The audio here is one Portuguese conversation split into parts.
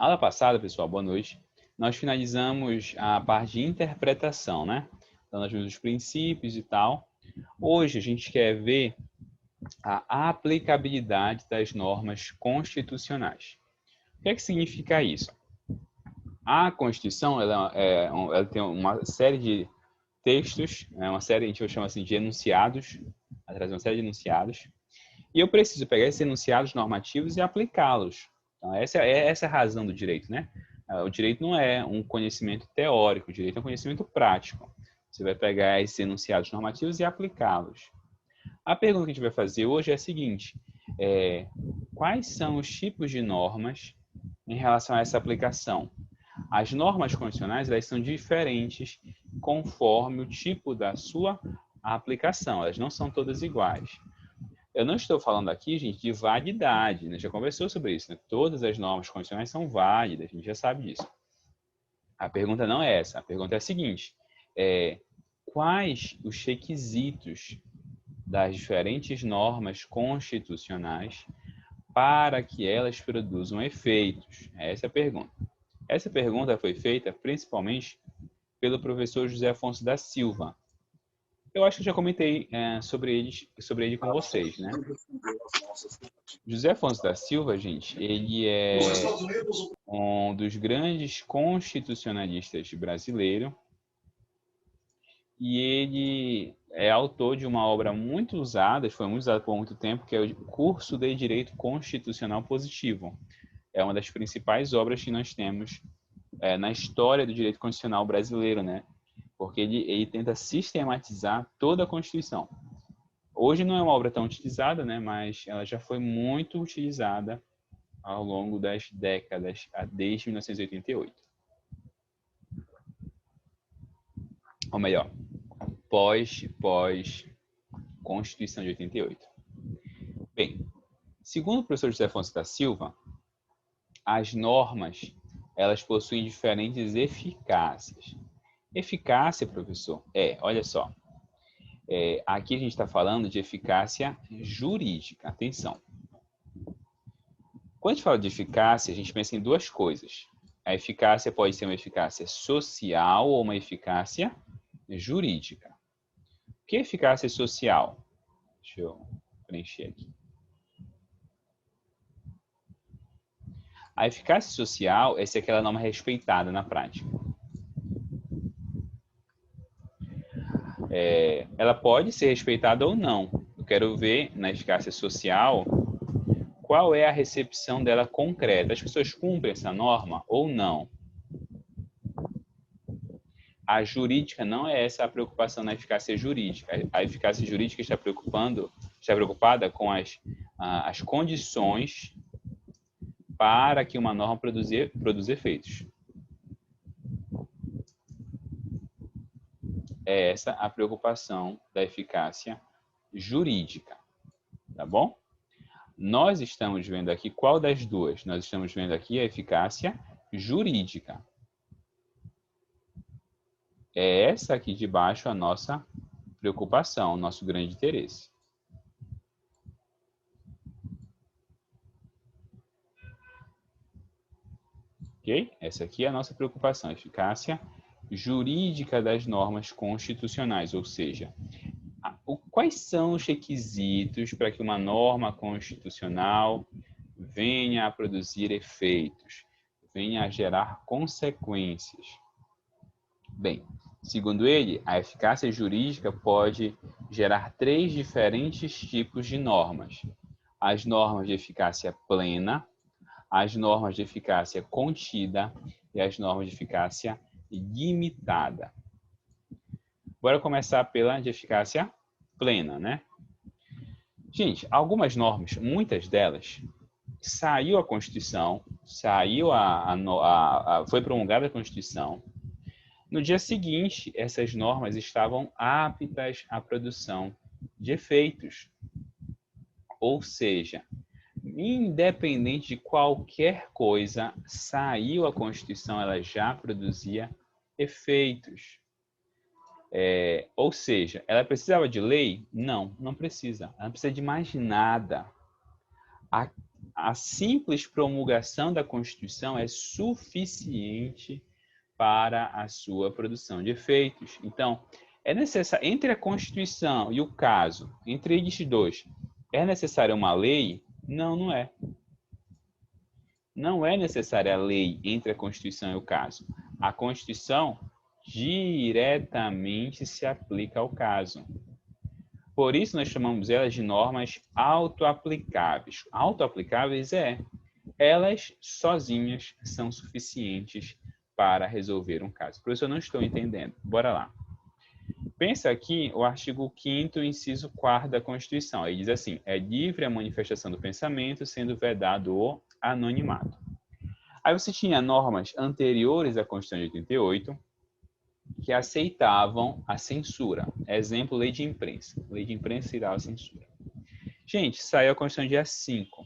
Aula passada, pessoal, boa noite, nós finalizamos a parte de interpretação, né? Então, nós vimos os princípios e tal. Hoje, a gente quer ver a aplicabilidade das normas constitucionais. O que é que significa isso? A Constituição, ela tem uma série de textos, uma série, a gente chama assim de enunciados, ela traz uma série de enunciados, e eu preciso pegar esses enunciados normativos e aplicá-los. Então, essa é a razão do direito, né? O direito não é um conhecimento teórico, o direito é um conhecimento prático. Você vai pegar esses enunciados normativos e aplicá-los. A pergunta que a gente vai fazer hoje é a seguinte: quais são os tipos de normas em relação a essa aplicação? As normas constitucionais, elas são diferentes conforme o tipo da sua aplicação. Elas não são todas iguais. Eu não estou falando aqui, gente, de validade, né? Já conversou sobre isso, né? Todas as normas constitucionais são válidas, a gente já sabe disso. A pergunta não é essa, a pergunta é a seguinte: quais os requisitos das diferentes normas constitucionais para que elas produzam efeitos? Essa é a pergunta. Essa pergunta foi feita principalmente pelo professor José Afonso da Silva. Eu acho que eu já comentei sobre ele com vocês, né? José Afonso da Silva, gente, ele é um dos grandes constitucionalistas brasileiros e ele é autor de uma obra muito usada, foi muito usada por muito tempo, que é o Curso de Direito Constitucional Positivo. É uma das principais obras que nós temos na história do direito constitucional brasileiro, né? Porque ele tenta sistematizar toda a Constituição. Hoje não é uma obra tão utilizada, né? Mas ela já foi muito utilizada ao longo das décadas, desde 1988. Ou melhor, pós-Constituição de 88. Bem, segundo o professor José Afonso da Silva, as normas, elas possuem diferentes eficácias. Eficácia, professor, olha só, aqui a gente está falando de eficácia jurídica. Atenção. Quando a gente fala de eficácia, a gente pensa em duas coisas. A eficácia pode ser uma eficácia social ou uma eficácia jurídica. O que é eficácia social? Deixa eu preencher aqui. A eficácia social é se aquela norma é respeitada na prática. Ela pode ser respeitada ou não. Eu quero ver na eficácia social qual é a recepção dela concreta. As pessoas cumprem essa norma ou não? A jurídica não é essa a preocupação na eficácia jurídica. A eficácia jurídica está preocupada com as condições para que uma norma produza efeitos. É essa a preocupação da eficácia jurídica, tá bom? Nós estamos vendo aqui qual das duas? Nós estamos vendo aqui a eficácia jurídica. É essa aqui de baixo a nossa preocupação, o nosso grande interesse. Ok? Essa aqui é a nossa preocupação, a eficácia jurídica das normas constitucionais, ou seja, quais são os requisitos para que uma norma constitucional venha a produzir efeitos, venha a gerar consequências? Bem, segundo ele, a eficácia jurídica pode gerar 3 diferentes tipos de normas: as normas de eficácia plena, as normas de eficácia contida e as normas de eficácia limitada. Bora começar pela de eficácia plena, né? Gente, algumas normas, muitas delas, saiu a Constituição, foi promulgada a Constituição. No dia seguinte, essas normas estavam aptas à produção de efeitos. Ou seja, independente de qualquer coisa, saiu a Constituição, ela já produzia efeitos. Ou seja, ela precisava de lei? Não, não precisa. Ela não precisa de mais nada. a simples promulgação da Constituição é suficiente para a sua produção de efeitos. Então, é necessário, entre a Constituição e o caso, entre estes dois, é necessária uma lei? Não, não é. Não é necessária a lei entre a Constituição e o caso. A Constituição diretamente se aplica ao caso. Por isso, nós chamamos elas de normas autoaplicáveis. Autoaplicáveis elas sozinhas são suficientes para resolver um caso. Professor, eu não estou entendendo. Bora lá. Pensa aqui o artigo 5º, inciso 4º da Constituição. Ele diz assim, é livre a manifestação do pensamento, sendo vedado o anonimato. Aí você tinha normas anteriores à Constituição de 88 que aceitavam a censura. Exemplo, lei de imprensa. Lei de imprensa irá a censura. Gente, saiu a Constituição dia 5.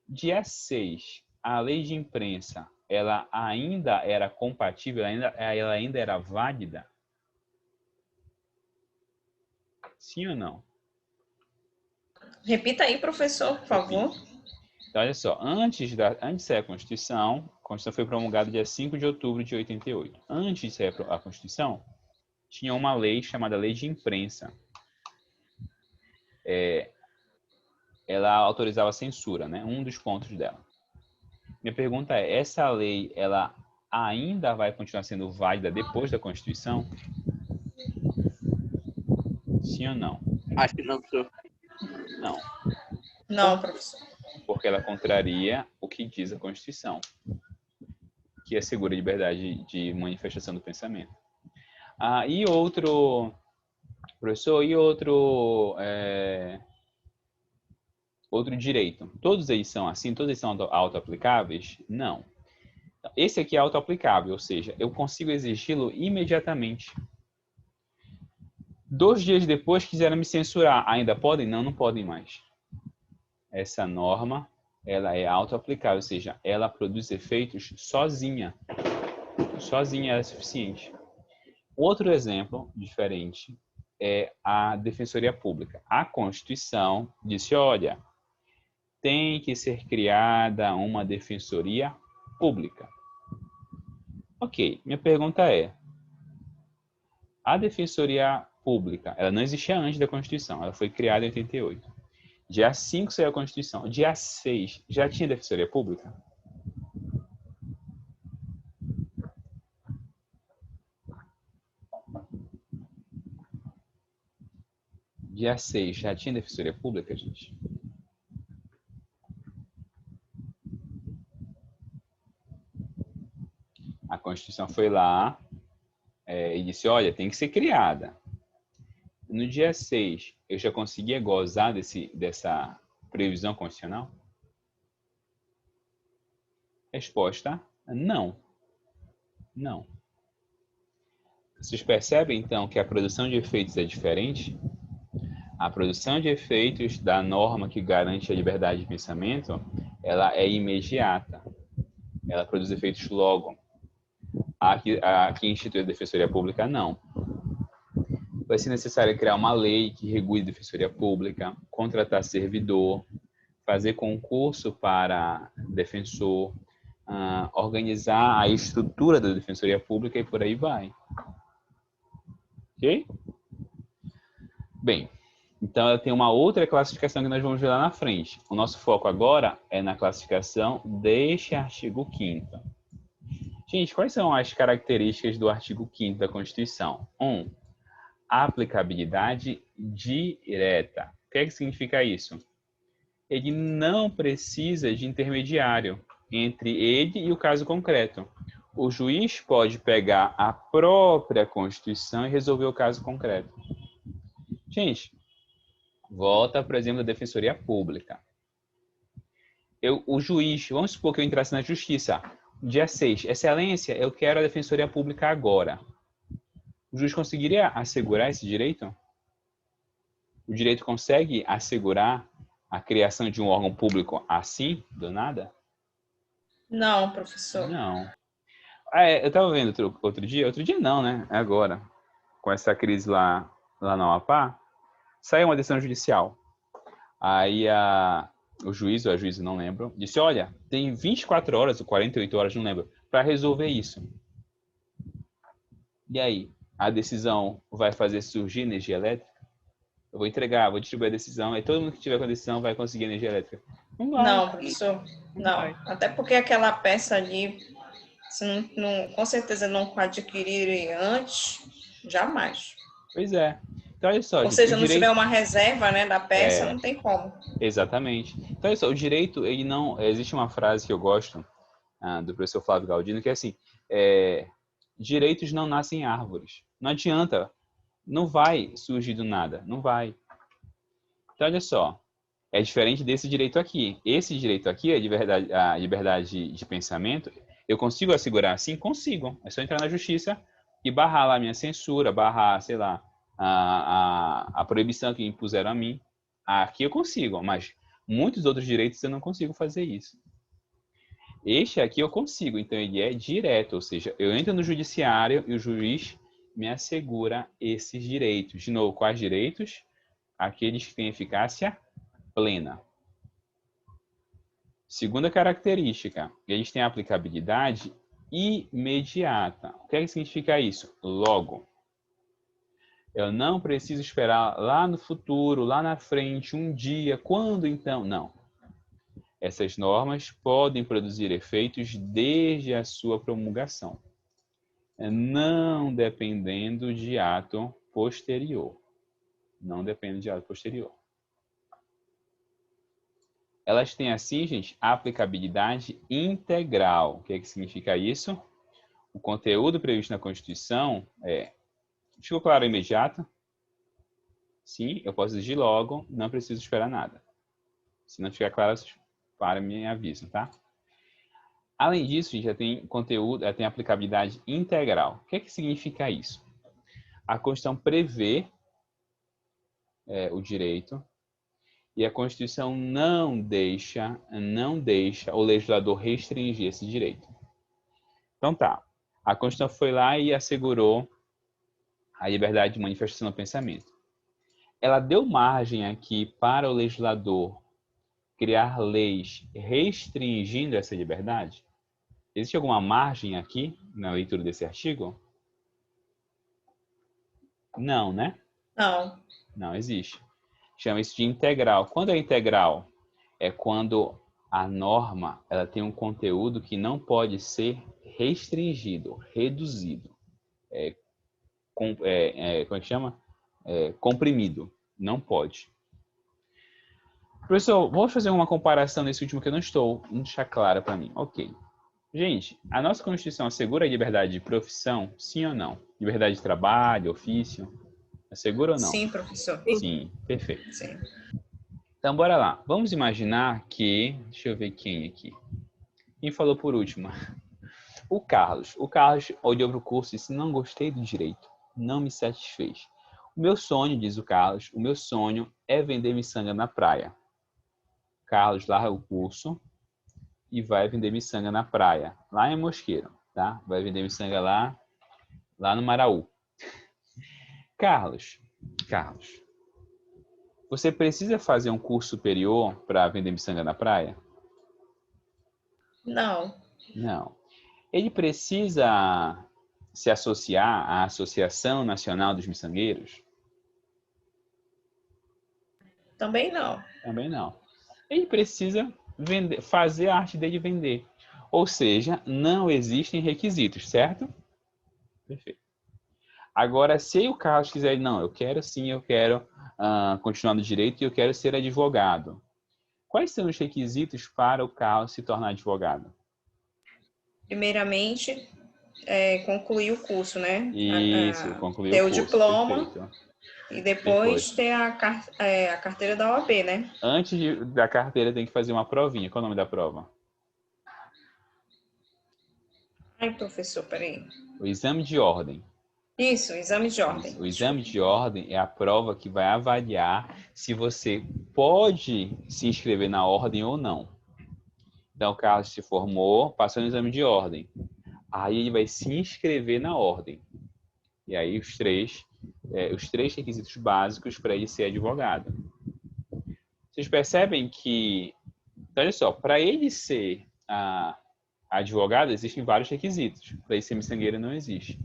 Dia 6, a lei de imprensa, ela ainda era compatível, ela ainda era válida? Sim ou não? Repita aí, professor, por favor. Então, olha só, antes de sair a Constituição foi promulgada dia 5 de outubro de 88. Antes de sair a Constituição, tinha uma lei chamada Lei de Imprensa. Ela autorizava a censura, né? Um dos pontos dela. Minha pergunta é, essa lei, ela ainda vai continuar sendo válida depois da Constituição? Sim ou não? Acho que não, professor. Não. Não, professor. Porque ela contraria o que diz a Constituição, que assegura a liberdade de manifestação do pensamento. E outro, professor, outro direito. Todos eles são assim? Todos eles são auto-aplicáveis? Não. Esse aqui é auto-aplicável, ou seja, eu consigo exigi-lo imediatamente. 2 dias depois quiseram me censurar. Ainda podem? Não, não podem mais. Essa norma, ela é auto-aplicável, ou seja, ela produz efeitos sozinha. Sozinha ela é suficiente. Outro exemplo diferente é a Defensoria Pública. A Constituição disse, olha, tem que ser criada uma Defensoria Pública. Ok, minha pergunta é, a Defensoria Pública, ela não existia antes da Constituição, ela foi criada em 88. Dia 5 saiu a Constituição. Dia 6, já tinha Defensoria Pública? Dia 6, já tinha Defensoria Pública, gente? A Constituição foi lá e disse, olha, tem que ser criada. No dia 6, eu já conseguia gozar dessa previsão constitucional? Resposta, não. Não. Vocês percebem, então, que a produção de efeitos é diferente? A produção de efeitos da norma que garante a liberdade de pensamento, ela é imediata. Ela produz efeitos logo. A que institui a Defensoria Pública, não. Vai ser necessário criar uma lei que regule a Defensoria Pública, contratar servidor, fazer concurso para defensor, organizar a estrutura da Defensoria Pública e por aí vai. Ok? Bem, então eu tenho uma outra classificação que nós vamos ver lá na frente. O nosso foco agora é na classificação deste artigo 5º. Gente, quais são as características do artigo 5º da Constituição? 1. Aplicabilidade direta. O que significa isso? Ele não precisa de intermediário entre ele e o caso concreto. O juiz pode pegar a própria Constituição e resolver o caso concreto. Gente, volta, por exemplo, à Defensoria Pública. O juiz, vamos supor que eu entrasse na justiça, dia 6, excelência, eu quero a Defensoria Pública agora. O juiz conseguiria assegurar esse direito? O direito consegue assegurar a criação de um órgão público assim, do nada? Não, professor. Não. Eu estava vendo outro dia não, né? Agora, com essa crise lá no Amapá, saiu uma decisão judicial. Aí a o juiz ou a juíza, não lembro, disse, olha, tem 24 horas ou 48 horas, não lembro, para resolver isso. E aí, a decisão vai fazer surgir energia elétrica? Eu vou entregar, vou distribuir a decisão, aí todo mundo que tiver com a decisão vai conseguir energia elétrica. Não vai. Não, professor. Não Não. vai. Até porque aquela peça ali, se com certeza não adquirir antes, jamais. Pois é. Então, olha só, Ou gente, o seja, não tiver direito... uma reserva, né, da peça, É, não tem como. exatamente. Então, olha só, o direito, ele não... Existe uma frase que eu gosto, do professor Flávio Galdino, que é assim, direitos não nascem em árvores. Não adianta, não vai surgir do nada, não vai. Então, olha só, é diferente desse direito aqui. Esse direito aqui, a liberdade de pensamento, eu consigo assegurar assim? Consigo. É só entrar na justiça e barrar lá a minha censura, barrar, sei lá, a proibição que impuseram a mim. Aqui eu consigo, mas muitos outros direitos eu não consigo fazer isso. Este aqui eu consigo, então ele é direto, ou seja, eu entro no judiciário e o juiz me assegura esses direitos. De novo, quais direitos? Aqueles que têm eficácia plena. Segunda característica, eles têm aplicabilidade imediata. O que é que significa isso? Logo. Eu não preciso esperar lá no futuro, lá na frente, um dia, quando então? Não. Essas normas podem produzir efeitos desde a sua promulgação, não dependendo de ato posterior. Não depende de ato posterior. Elas têm, assim, gente, aplicabilidade integral. O que é que significa isso? O conteúdo previsto na Constituição ficou claro imediato? Sim, eu posso exigir logo, não preciso esperar nada. Se não ficar claro, para me avisa, tá? Além disso, já tem conteúdo, tem aplicabilidade integral. O que é que significa isso? A Constituição prevê o direito e a Constituição não deixa o legislador restringir esse direito. Então tá, a Constituição foi lá e assegurou a liberdade de manifestação do pensamento. Ela deu margem aqui para o legislador criar leis restringindo essa liberdade? Existe alguma margem aqui na leitura desse artigo? Não, né? Não. Não existe. Chama isso de integral. Quando é integral? É quando a norma ela tem um conteúdo que não pode ser restringido, reduzido. Como é que chama? Comprimido. Não pode. Professor, vamos fazer uma comparação nesse último que eu não deixar claro para mim. Ok. Gente, a nossa Constituição assegura a liberdade de profissão? Sim ou não? Liberdade de trabalho, ofício? Assegura ou não? Sim, professor. Sim, perfeito. Sim. Então, bora lá. Vamos imaginar que... Deixa eu ver quem aqui. Quem falou por último? O Carlos. O Carlos olhou para o curso e disse, não gostei do direito. Não me satisfez. O meu sonho, diz o Carlos, o meu sonho é vender miçanga na praia. Carlos larga o curso e vai vender miçanga na praia, lá em Mosqueiro, tá? Vai vender miçanga lá no Maraú. Carlos, você precisa fazer um curso superior para vender miçanga na praia? Não. Não. Ele precisa se associar à Associação Nacional dos Miçangueiros? Também não. Também não. Ele precisa fazer a arte dele vender. Ou seja, não existem requisitos, certo? Perfeito. Agora, se o Carlos quiser, não, eu quero continuar no direito e eu quero ser advogado. Quais são os requisitos para o Carlos se tornar advogado? Primeiramente, concluir o curso, né? Isso, concluir ter o o curso. diploma. Perfeito. E depois ter a carteira da OAB, né? Antes da carteira tem que fazer uma provinha. Qual é o nome da prova? Ai, professor, peraí. O exame de ordem. Isso, exame de ordem. O exame de ordem é a prova que vai avaliar se você pode se inscrever na ordem ou não. Então, o Carlos se formou, passou no exame de ordem. Aí ele vai se inscrever na ordem. E aí os três requisitos básicos para ele ser advogado. Vocês percebem que Então, olha só, para ele ser advogado, existem vários requisitos. Para ele ser miçangueiro, não existe.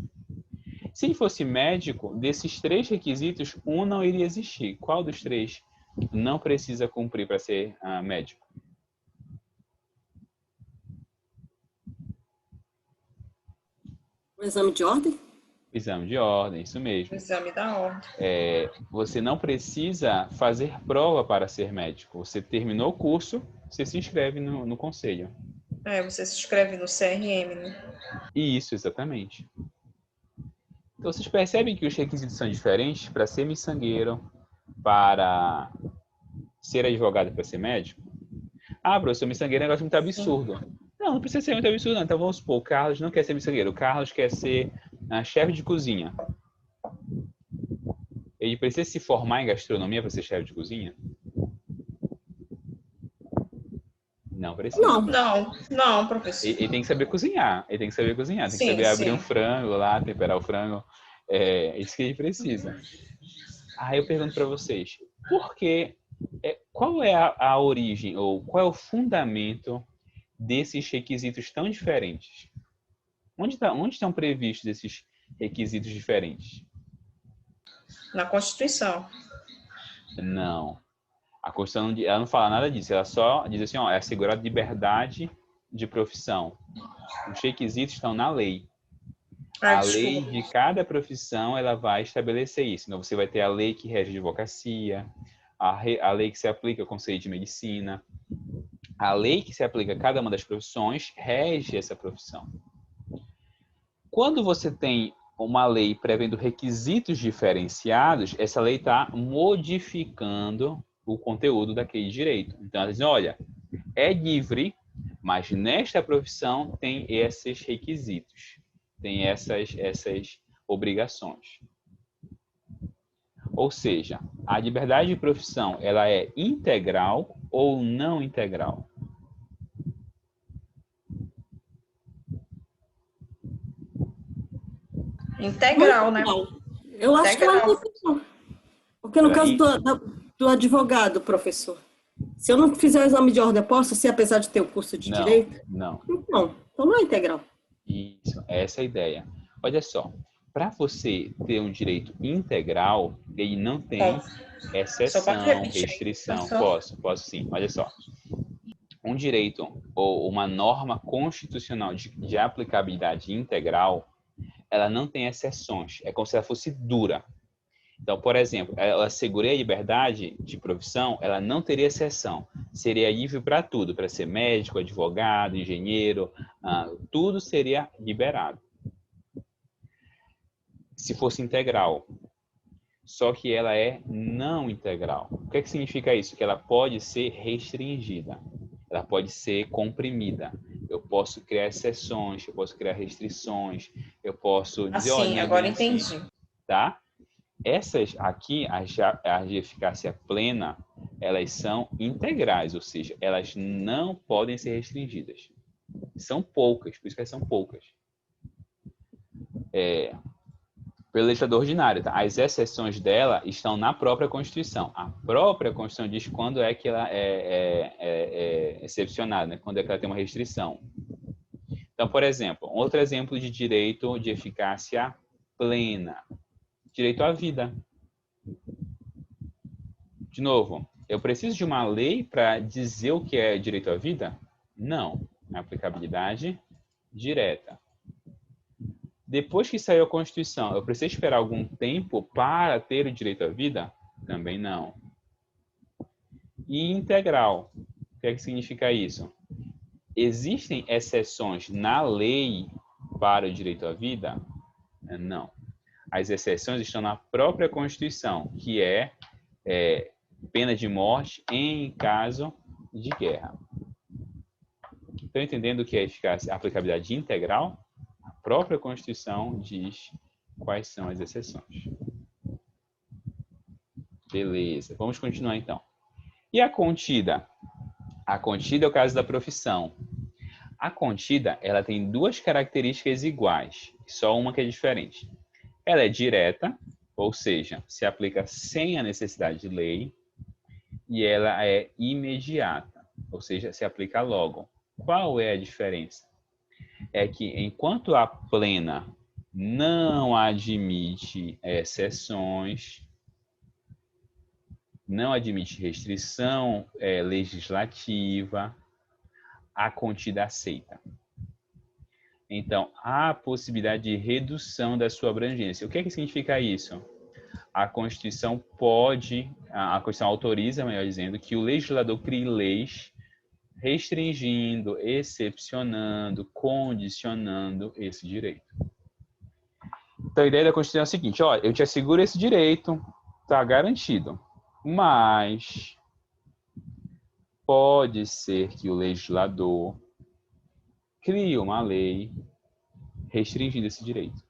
Se ele fosse médico, desses 3 requisitos, um não iria existir. Qual dos 3 não precisa cumprir para ser médico? O exame de ordem? Exame de ordem, isso O mesmo. exame da ordem. Você não precisa fazer prova para ser médico. Você terminou o curso, você se inscreve no conselho. Você se inscreve no CRM, né? Isso, exatamente. Então, vocês percebem que os requisitos são diferentes para ser miçangueiro, para ser advogado e para ser médico? Professor, miçangueiro é um negócio muito absurdo. Não precisa ser muito absurdo, não. Então, vamos supor, o Carlos não quer ser miçangueiro. O Carlos quer ser chefe de cozinha. Ele precisa se formar em gastronomia para ser chefe de cozinha? Não precisa. Não, professor. Ele tem que saber cozinhar. Tem que saber abrir um frango lá, temperar o frango. É isso que ele precisa. Aí eu pergunto para vocês, por que, qual é a origem ou qual é o fundamento desses requisitos tão diferentes? Onde estão previstos esses requisitos diferentes? Na Constituição. Não. A Constituição ela não fala nada disso, ela só diz assim, é assegurada liberdade de profissão. Os requisitos estão na lei. A lei de cada profissão ela vai estabelecer isso. Então, você vai ter a lei que rege a advocacia, a lei que se aplica ao Conselho de Medicina. A lei que se aplica a cada uma das profissões rege essa profissão. Quando você tem uma lei prevendo requisitos diferenciados, essa lei está modificando o conteúdo daquele direito. Então, ela diz, olha, é livre, mas nesta profissão tem esses requisitos, tem essas obrigações. Ou seja, a liberdade de profissão, ela é integral ou não integral? Integral, né? Eu acho que ela é integral. Porque no caso do advogado, professor, se eu não fizer o exame de ordem, eu posso ser, apesar de ter o curso de direito? Não. Então não é integral. Isso, essa é a ideia. Olha só, para você ter um direito integral, ele não tem exceção, restrição. Posso sim. Olha só. Um direito ou uma norma constitucional de aplicabilidade integral, ela não tem exceções. É como se ela fosse dura. Então, por exemplo, ela assegura a liberdade de profissão, ela não teria exceção. Seria livre para tudo, para ser médico, advogado, engenheiro, tudo seria liberado. Se fosse integral. Só que ela é não integral. O que significa isso? Que ela pode ser restringida. Ela pode ser comprimida. Eu posso criar exceções, eu posso criar restrições, eu posso dizer... Assim, agora entendi. Tá? Essas aqui, as de eficácia plena, elas são integrais, ou seja, elas não podem ser restringidas. São poucas, por isso que elas são poucas. Pelo legislador ordinário, tá? As exceções dela estão na própria Constituição. A própria Constituição diz quando é que ela é excepcionada, né? Quando é que ela tem uma restrição. Então, por exemplo, outro exemplo de direito de eficácia plena. Direito à vida. De novo, eu preciso de uma lei para dizer o que é direito à vida? Não. É aplicabilidade direta. Depois que saiu a Constituição, eu preciso esperar algum tempo para ter o direito à vida? Também não. E integral. O que é que significa isso? Existem exceções na lei para o direito à vida? Não. As exceções estão na própria Constituição, que é pena de morte em caso de guerra. Estão entendendo o que é eficácia, aplicabilidade integral? A própria Constituição diz quais são as exceções. Beleza, vamos continuar então. E a contida? A contida é o caso da profissão. A contida, ela tem duas características iguais, só uma que é diferente. Ela é direta, ou seja, se aplica sem a necessidade de lei, e ela é imediata. ou seja, se aplica logo. Qual é a diferença? É que enquanto a plena não admite exceções, não admite restrição legislativa, a contida aceita. Então, há a possibilidade de redução da sua abrangência. O que é que significa isso? A Constituição a Constituição autoriza, melhor dizendo, que o legislador crie leis restringindo, excepcionando, condicionando esse direito. Então, a ideia da Constituição é a seguinte: olha, eu te asseguro esse direito, está garantido, mas pode ser que o legislador crie uma lei restringindo esse direito.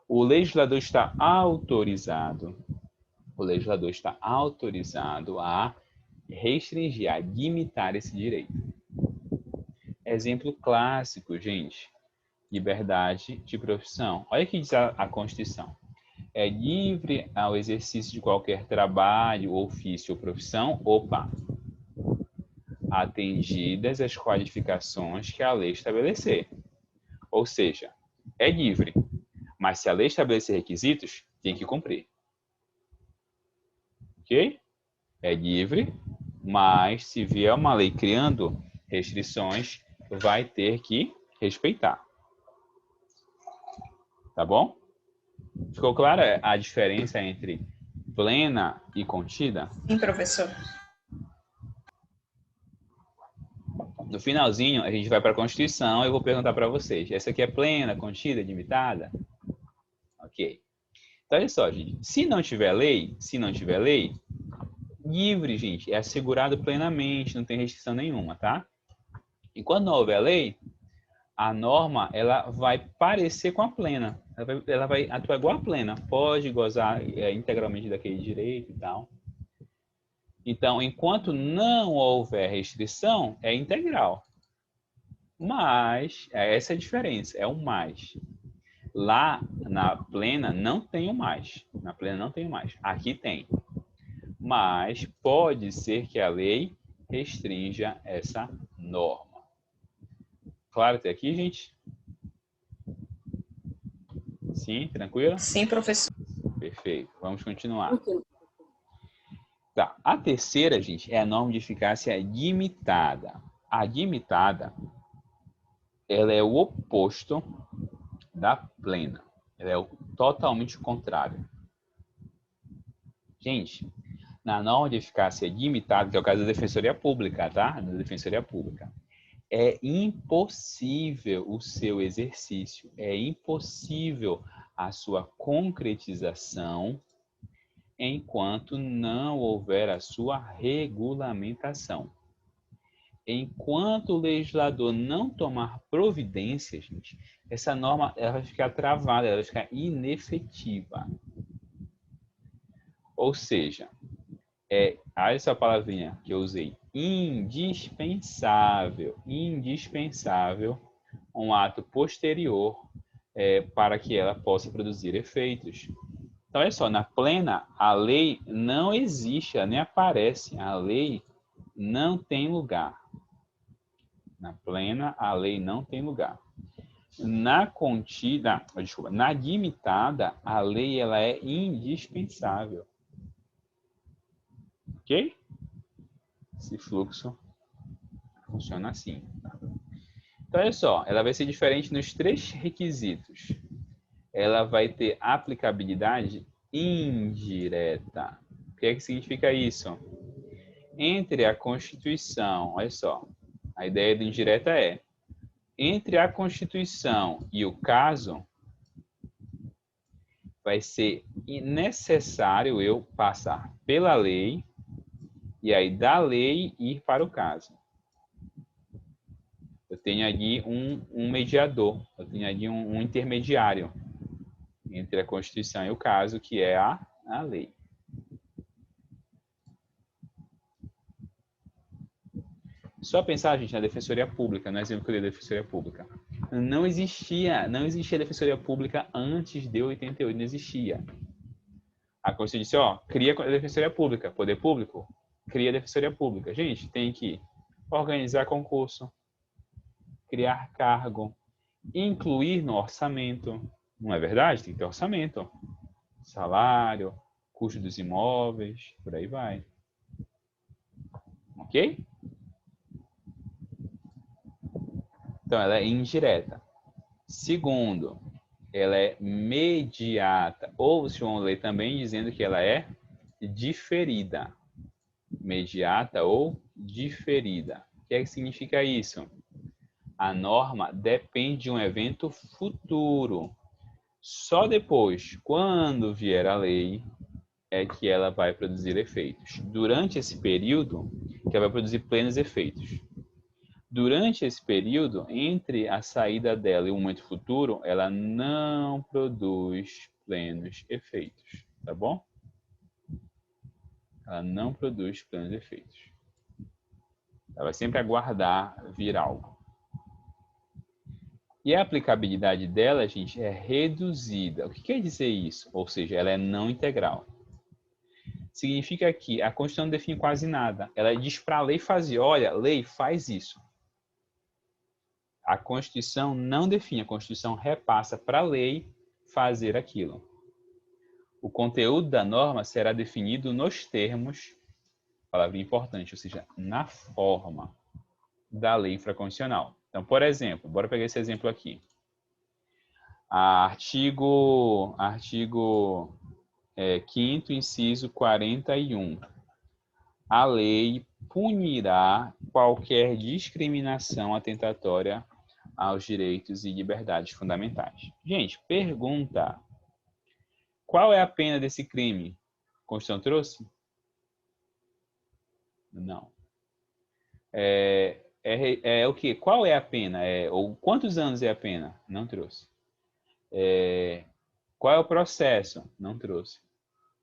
O legislador está autorizado a restringir, a limitar esse direito. Exemplo clássico, gente: liberdade de profissão. Olha o que diz a Constituição. É livre ao exercício de qualquer trabalho, ofício ou profissão, atendidas as qualificações que a lei estabelecer. Ou seja, é livre, mas se a lei estabelecer requisitos, tem que cumprir. Ok? É livre, mas se vier uma lei criando restrições, vai ter que respeitar. Tá bom? Ficou clara a diferença entre plena e contida? Sim, professor. No finalzinho, a gente vai para a Constituição e eu vou perguntar para vocês. Essa aqui é plena, contida, limitada? Ok. Então, olha só, gente. Se não tiver lei, livre, gente, é assegurado plenamente, não tem restrição nenhuma, tá? E quando não houver lei, a norma ela vai parecer com a plena. Ela vai atuar igual a plena. Pode gozar integralmente daquele direito e tal. Então, enquanto não houver restrição, é integral. Mas, essa é a diferença, é um mais. Lá na plena não tem o mais. Na plena não tem o mais. Aqui tem. Mas pode ser que a lei restrinja essa norma. Claro até aqui, gente? Sim, tranquilo? Sim, professor. Perfeito. Vamos continuar. Tá. A terceira, gente, é a norma de eficácia limitada. A limitada, ela é o oposto da plena. Ela é totalmente o contrário. Gente, na norma de eficácia limitada, que é o caso da Defensoria Pública, tá? Da Defensoria Pública, é impossível o seu exercício, é impossível a sua concretização enquanto não houver a sua regulamentação. Enquanto o legislador não tomar providências, gente, essa norma ela vai ficar travada, ela vai ficar inefetiva. Ou seja, olha essa palavrinha que eu usei, indispensável um ato posterior para que ela possa produzir efeitos. Então, olha só, na plena, a lei não existe, ela nem aparece, a lei não tem lugar. Na plena, a lei não tem lugar. Na contida, desculpa, na limitada, a lei ela é indispensável. Ok? Esse fluxo funciona assim. Então, olha só, ela vai ser diferente nos 3 requisitos. Ela vai ter aplicabilidade indireta. O que é que significa isso? Entre a Constituição, olha só, a ideia do indireta é, entre a Constituição e o caso, vai ser necessário eu passar pela lei e aí da lei ir para o caso. Eu tenho ali um mediador, eu tenho ali um intermediário entre a Constituição e o caso, que é a lei. Só pensar, gente, na Defensoria Pública, no exemplo que eu dei da Defensoria Pública. Não existia Defensoria Pública antes de 88, não existia. A Constituição disse, cria a Defensoria Pública, poder público, cria a Defensoria Pública? Gente, tem que organizar concurso, criar cargo, incluir no orçamento. Não é verdade? Tem que ter orçamento. Salário, custo dos imóveis, por aí vai. Ok? Então, ela é indireta. Segundo, ela é mediata. Ou vocês vão ler também dizendo que ela é diferida. Mediata ou diferida. O que é que significa isso? A norma depende de um evento futuro. Só depois, quando vier a lei, é que ela vai produzir efeitos. Durante esse período, que ela vai produzir plenos efeitos. Durante esse período, entre a saída dela e o momento futuro, ela não produz plenos efeitos, tá bom? Ela não produz plenos efeitos. Ela vai sempre aguardar vir algo. E a aplicabilidade dela, gente, é reduzida. O que quer dizer isso? Ou seja, ela é não integral. Significa que a Constituição não define quase nada. Ela diz para a lei fazer, olha, lei, faz isso. A Constituição não define, a Constituição repassa para a lei fazer aquilo. O conteúdo da norma será definido nos termos, palavra importante, ou seja, na forma da lei infraconstitucional. Então, por exemplo, bora pegar esse exemplo aqui. Artigo 5º, inciso 41. A lei punirá qualquer discriminação atentatória aos direitos e liberdades fundamentais. Gente, pergunta. Qual é a pena desse crime? A Constituição trouxe? Não. O quê? Qual é a pena? Ou quantos anos é a pena? Não trouxe. Qual é o processo? Não trouxe.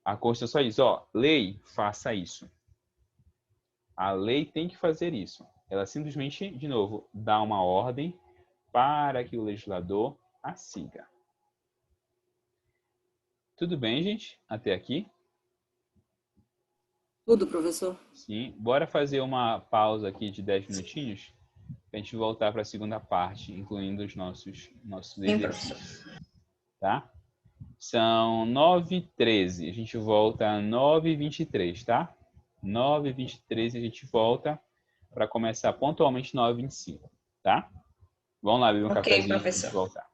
A Constituição só diz, ó, lei, faça isso. A lei tem que fazer isso. Ela simplesmente, de novo, dá uma ordem para que o legislador a siga. Tudo bem, gente? Até aqui? Tudo, professor. Sim. Bora fazer uma pausa aqui de 10 minutinhos para a gente voltar para a segunda parte, incluindo os nossos exercícios. Tá? São 9h13. A gente volta a 9h23, tá? 9h23 a gente volta para começar pontualmente 9h25, tá? Vamos lá beber um cafezinho e voltar.